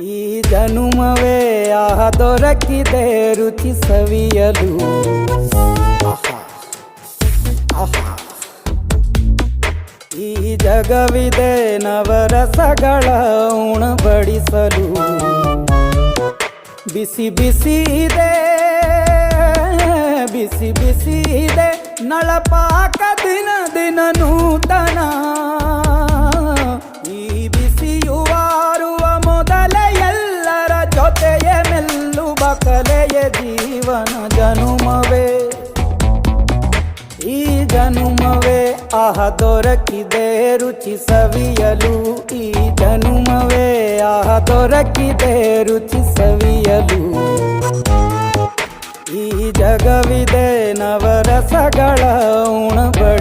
ಈ ಜನುಮವೇ ಆಹ ದೊರಕಿದೆ ರುಚಿ ಸವಿಯಲು. ಆಹಾ ಆಹಾ. ಈ ಜಗವಿದೆ ನವರಸಗಳ ಉಣಬಡಿಸಲು. ಬಿಸಿ ಬಿಸಿ ಇದೆ, ಬಿಸಿ ಬಿಸಿ ಇದೆ ನಳಪಾಕ ದಿನ ದಿನ ನೂತನ. ಈ ಬಿಸಿಯುವಾರುವ ಮೊದಲೇ ಎಲ್ಲರ ಜೊತೆಯ ಮೆಲ್ಲುವ ಕಲೆಯ ಜೀವನ ಜನುಮವೇ. ಈ ಜನುಮವೇ ಆಹ ದೊರಕಿದೆ ರುಚಿ ಸವಿಯಲು. ಈ ಜನುಮವೇ ಆಹ ದೊರಕಿದೆ ರುಚಿ ಸವಿಯಲು. ಈ ಜಗವಿದೆ ನವರಸಗಳ ಉಣಬಡಿಸಲು.